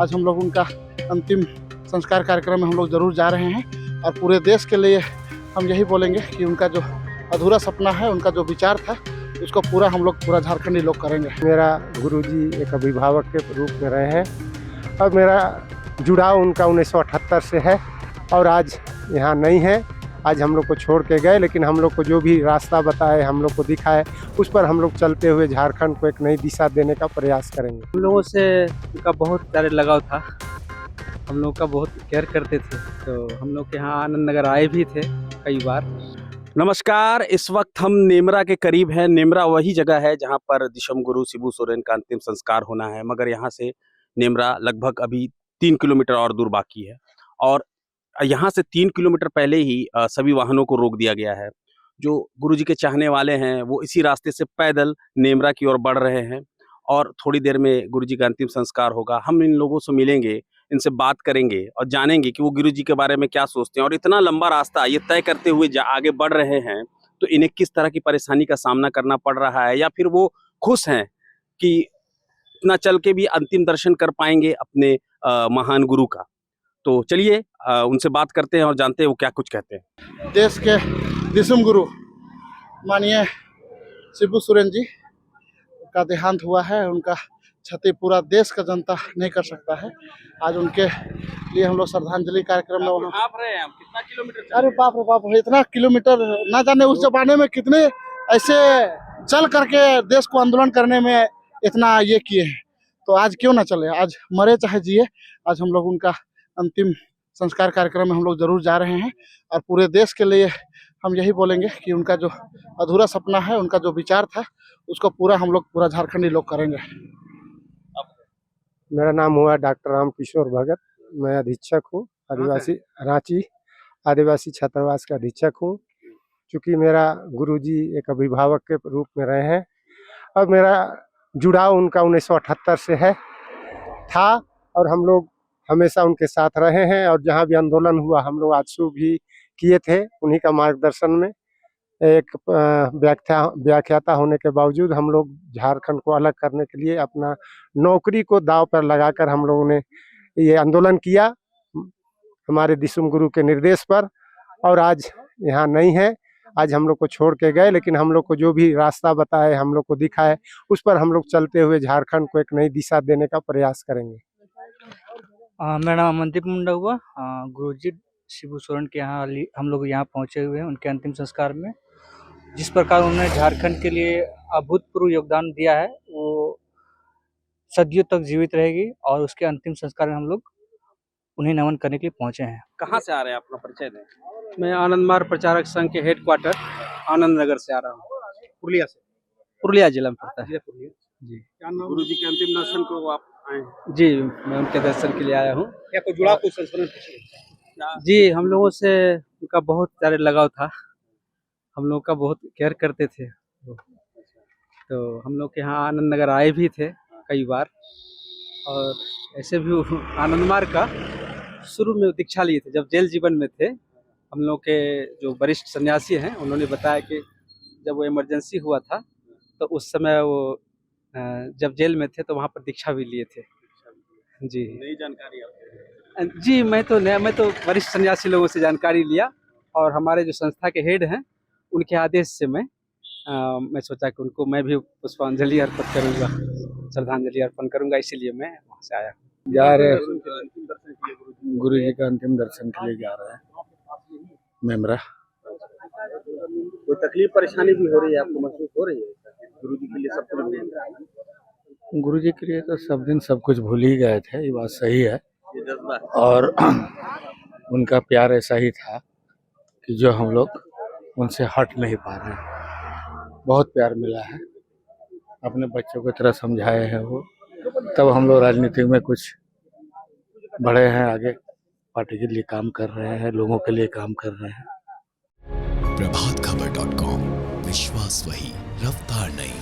आज हम लोग उनका अंतिम संस्कार कार्यक्रम में हम लोग ज़रूर जा रहे हैं और पूरे देश के लिए हम यही बोलेंगे कि उनका जो अधूरा सपना है, उनका जो विचार था, उसको पूरा हम लोग पूरा झारखंडी लोग करेंगे। मेरा गुरुजी एक अभिभावक के रूप में रहे हैं और मेरा जुड़ाव उनका 1978 से है और आज यहाँ नहीं है। आज हम लोग को छोड़ के गए, लेकिन हम लोग को जो भी रास्ता बताए, हम लोग को दिखाए, उस पर हम लोग चलते हुए झारखंड को एक नई दिशा देने का प्रयास करेंगे। हम लोगों से उनका बहुत प्यारे लगाव था, हम लोग का बहुत केयर करते थे, तो हम लोग के यहाँ आनंद नगर आए भी थे कई बार। नमस्कार, इस वक्त हम नेमरा के करीब हैं। नेमरा वही जगह है जहां पर दिशम गुरु शिबू सोरेन का अंतिम संस्कार होना है, मगर यहां से नेमरा लगभग अभी 3 किलोमीटर और दूर बाकी है और यहाँ से 3 किलोमीटर पहले ही सभी वाहनों को रोक दिया गया है। जो गुरुजी के चाहने वाले हैं वो इसी रास्ते से पैदल नेमरा की ओर बढ़ रहे हैं और थोड़ी देर में गुरुजी का अंतिम संस्कार होगा। हम इन लोगों से मिलेंगे, इनसे बात करेंगे और जानेंगे कि वो गुरुजी के बारे में क्या सोचते हैं और इतना लंबा रास्ता ये तय करते हुए आगे बढ़ रहे हैं तो इन्हें किस तरह की परेशानी का सामना करना पड़ रहा है, या फिर वो खुश हैं कि इतना चल के भी अंतिम दर्शन कर पाएंगे अपने महान गुरु का। तो चलिए उनसे बात करते हैं और जानते हैं वो क्या कुछ कहते हैं। देश के दिशम गुरु माननीय शिबू सोरेन जी का देहांत हुआ है। उनका क्षति पूरा देश का जनता नहीं कर सकता है। आज उनके लिए हम लोग श्रद्धांजलि कार्यक्रम में वहाँ कितना किलोमीटर? अरे बाप रे बाप, इतना किलोमीटर ना जाने उस जमाने में कितने ऐसे चल करके देश को आंदोलन करने में इतना ये किए हैं, तो आज क्यों ना चले, आज मरे चाहे जिए, आज हम लोग उनका अंतिम संस्कार कार्यक्रम में हम लोग ज़रूर जा रहे हैं और पूरे देश के लिए हम यही बोलेंगे कि उनका जो अधूरा सपना है, उनका जो विचार था, उसको पूरा हम लोग पूरा झारखंडी लोग करेंगे। मेरा नाम हुआ डॉक्टर राम किशोर भगत। मैं अधीक्षक हूँ आदिवासी रांची आदिवासी छात्रावास का अधीक्षक हूँ। चूँकि मेरा गुरुजी एक अभिभावक के रूप में रहे हैं और मेरा जुड़ाव उनका 1978 से है था और हम लोग हमेशा उनके साथ रहे हैं और जहाँ भी आंदोलन हुआ हम लोग आजसू भी किए थे। उन्हीं का मार्गदर्शन में एक व्याख्याता होने के बावजूद हम लोग झारखंड को अलग करने के लिए अपना नौकरी को दांव पर लगाकर हम लोगों ने ये आंदोलन किया हमारे दिशम गुरु के निर्देश पर, और आज यहाँ नहीं है। आज हम लोग को छोड़ के गए, लेकिन हम लोग को जो भी रास्ता बताए, हम लोग को दिखाए, उस पर हम लोग चलते हुए झारखंड को एक नई दिशा देने का प्रयास करेंगे। मेरा नाम अमनदीप मुंडा हुआ। गुरुजी शिबू सोरेन के यहाँ हम लोग यहाँ पहुँचे हुए हैं उनके अंतिम संस्कार में। जिस प्रकार उन्होंने झारखंड के लिए अभूतपूर्व योगदान दिया है वो सदियों तक जीवित रहेगी और उसके अंतिम संस्कार में हम लोग उन्हें नमन करने के लिए पहुँचे हैं। कहाँ से आ रहे हैं, अपना परिचय दें। मैं आनंद मार्ग प्रचारक संघ के हेडक्वार्टर आनंद नगर से आ रहा हूँ। पुरुलिया से? पुरुलिया जिला में पड़ता है जी। गुरुजी के अंतिम दर्शन को आप आए हैं? जी, मैं उनके दर्शन के लिए आया हूँ। क्या कोई जुड़ा कुछ संस्मरण? जी, हम लोगों से उनका बहुत प्यारे लगाव था, हम लोग का बहुत केयर करते थे, तो हम लोग के यहाँ आनंद नगर आए भी थे कई बार और ऐसे भी आनंद मार्ग का शुरू में दीक्षा लिए थे जब जेल जीवन में थे। हम लोग के जो वरिष्ठ सन्यासी हैं उन्होंने बताया कि जब वो इमरजेंसी हुआ था तो उस समय वो जब जेल में थे तो वहाँ पर दीक्षा भी लिए थे। जी, नई जानकारी आपको? जी, मैं तो वरिष्ठ सन्यासी लोगों से जानकारी लिया और हमारे जो संस्था के हेड हैं उनके आदेश से मैं सोचा कि उनको मैं भी पुष्पांजलि अर्पित करूँगा, श्रद्धांजलि अर्पण करूँगा, इसीलिए मैं वहाँ से आया। जा रहे गुरु जी का अंतिम दर्शन के लिए जा रहे हैं नेमरा। कोई तकलीफ परेशानी भी हो रही है आपको, महसूस हो रही है? गुरुजी के लिए सब कुछ भूल गए? गुरुजी के लिए तो सब दिन सब कुछ भूल ही गए थे, ये बात सही है। ये जज्बा है। और उनका प्यार ऐसा ही था कि जो हम लोग उनसे हट नहीं पा रहे हैं। बहुत प्यार मिला है, अपने बच्चों की तरह समझाए हैं वो। तब हम लोग राजनीति में कुछ बढ़े हैं, आगे पार्टी के लिए काम कर रहे हैं, लोगों के लिए काम कर रहे हैं। प्रभातखबर.com, विश्वास वही, रफ्तार नहीं।